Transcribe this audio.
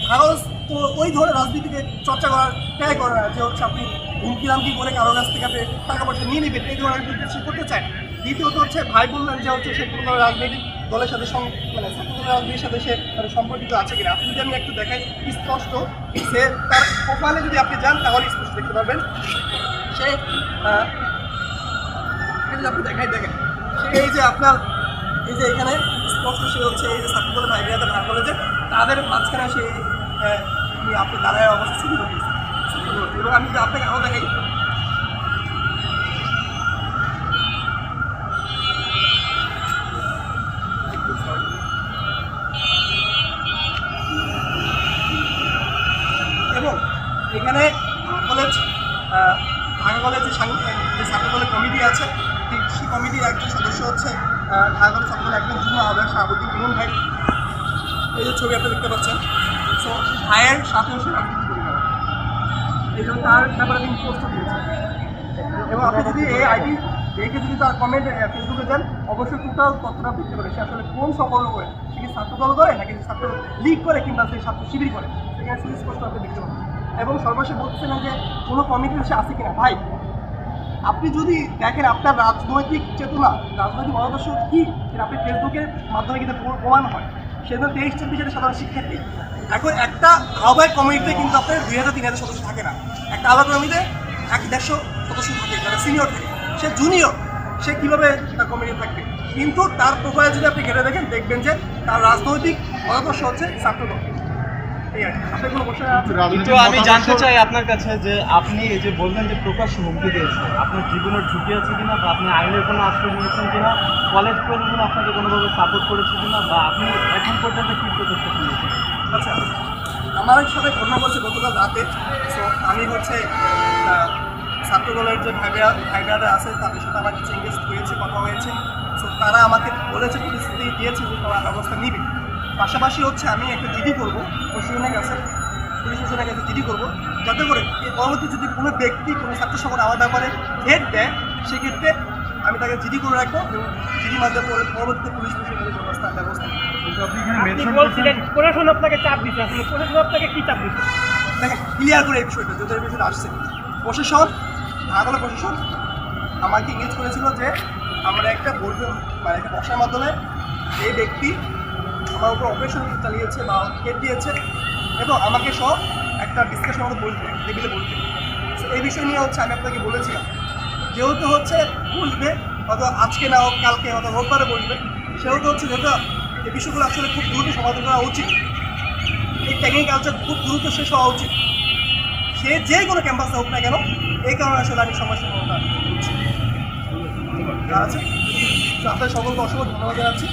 ঢাকা তো ওই ধরনের রাজনীতিকে চর্চা করার ট্রাই করে না যে হচ্ছে আপনি হুমকিলামকি করে কারো কাছ থেকে আপনি টাকা পয়সা নিয়ে নেবেন, এই ধরনের রাজনীতি সে করতে চায়। দ্বিতীয়ত হচ্ছে ভাই বললেন যে হচ্ছে সে কোনো রাজনৈতিক দলের সাথে মানে ছাত্রদলের রাজনীতির সাথে সে সম্পর্কিত আছে কিনা। আপনি যদি আমি একটু দেখাই স্পষ্ট, সে তার প্রোফাইলে যদি আপনি যান তাহলে স্পষ্ট দেখতে পারবেন। সে আপনি দেখেন সে এই যে আপনার এই যে এখানে স্পষ্ট সে হচ্ছে এই যে ছাত্রদলের ভাই বিরাদের ভাগ বলে যে তাদের মাঝখানে সে আপনি দাঁড়ায় অবস্থা শুরু করে দিয়েছে। এবং আমি যদি আপনাকে আরও দেখাই, এবং এখানে কলেজ ঢাকা কলেজের যে ছাত্রদলের কমিটি আছে সেই কমিটির একজন সদস্য হচ্ছে ঢাকা কলেজ ছাত্রদলের একজন যুগ্ম আহ্বায়ক শাহাবুদ্দিন ইমন ভাই। এই যে ছবি আপনি দেখতে পাচ্ছেন, সো ভাইয়ের সাথে সে রাজনীতি করে গেল, এই জন্য তার ব্যাপারে তিনি পোস্টও দিয়েছেন। এবং আপনি যদি এই আইডি দেখে যদি তার কমেন্ট ফেসবুকে যান অবশ্যই টোটাল তথ্যটা দেখতে পারে সে আসলে কোন সম্পর্ক করে, সে কি ছাত্রদল করে নাকি ছাত্র লীগ করে কিংবা সে ছাত্র শিবির করে, সেখানে সুস্পষ্ট আপনি দেখতে পাবেন। এবং সর্বশেষ বলতেছেন যে কোনো কমিটির সে আছে কিনা। ভাই আপনি যদি দেখেন আপনার রাজনৈতিক চেতনা, রাজনৈতিক মতাদর্শ কী সেটা আপনি ফেসবুকের মাধ্যমে কিন্তু প্রমাণ হয়। সেজন্য 23-24 সাধারণ শিক্ষার্থী। এখন একটা আহ্বায়ক কমিটিতে কিন্তু আপনার 2000-3000 সদস্য থাকে না, একটা আহ্বায়ক কমিটিতে 150 সদস্য থাকে যারা সিনিয়র থাকে, সে জুনিয়র, সে কীভাবে তার কমিটি থাকবে। কিন্তু তার প্রোফাইল যদি আপনি ঘেরে দেখেন দেখবেন যে তার রাজনৈতিক মতাদর্শ হচ্ছে ছাত্রদল। কিন্তু আমি জানতে চাই আপনার কাছে যে আপনি এই যে বললেন যে প্রকাশ্য হুমকি দিয়েছে, আপনার জীবনের ঝুঁকি আছে কিনা, বা আপনি আইনের কোনো আশ্রয় নিয়েছেন কিনা, কলেজ প্রশাসন আপনাকে কোনোভাবে সাপোর্ট করেছে কিনা, বা আপনি এখন পর্যন্ত কী পদক্ষেপ নিয়েছেন? আচ্ছা, আমার সাথে ঘটনা বলছে গতকাল রাতে। সো আমি হচ্ছে ছাত্রদলের যে ভাইরা আছে তাদের সাথে আমার কিছু এঙ্গেজ হয়েছে, কথা হয়েছে। সো তারা আমাকে বলেছে, পরিস্থিতি দিয়েছে যে তারা ব্যবস্থা নিবে। পাশাপাশি হচ্ছে আমি একটা জিডি করবো প্রশাসনের কাছে, পুলিশ প্রশাসনের কাছে জিডি করবো, যাতে করে এই পরবর্তী যদি কোনো ব্যক্তি কোনো ছাত্র সংগঠন আমার ব্যাপারে হেড দেয় সেক্ষেত্রে আমি তাকে জিডি করে রাখবো এবং জিডির মাধ্যমে পরবর্তীতে পুলিশ প্রশাসনের ব্যবস্থা প্রশাসন আপনাকে চাপ দিচ্ছে, আসলে প্রশাসন আপনাকে কী চাপ দিচ্ছে দেখেন ক্লিয়ার করে এই বিষয়টা যদি এই বিষয়টা আসছে। প্রশাসন ঢাকা প্রশাসন আমাকে ইংগেজ করেছিল যে আমরা একটা বলবেন মানে একটা বসার মাধ্যমে এই ব্যক্তি আমার উপর অপারেশন চালিয়েছে বা হেড দিয়েছে এবং আমাকে সব একটা ডিসকাশন মতো বলতে টেবিলে বলতে। এই বিষয় নিয়ে হচ্ছে আমি আপনাকে বলেছিলাম যেহেতু হচ্ছে বলবে হয়তো আজকে না হোক কালকে হয়তো রোববারে বলবে, সেহেতু হচ্ছে যেহেতু এই বিষয়গুলো আসলে খুব দ্রুত সমাধান করা উচিত, এই ট্যাগিং কালচার খুব দ্রুত শেষ হওয়া উচিত, সে যে কোনো ক্যাম্পাসে হোক না কেন। এই কারণে আসলে আমি সমস্যার সমাধান করছি আছে। আপনার সকলকে অসংখ্য ধন্যবাদ জানাচ্ছি।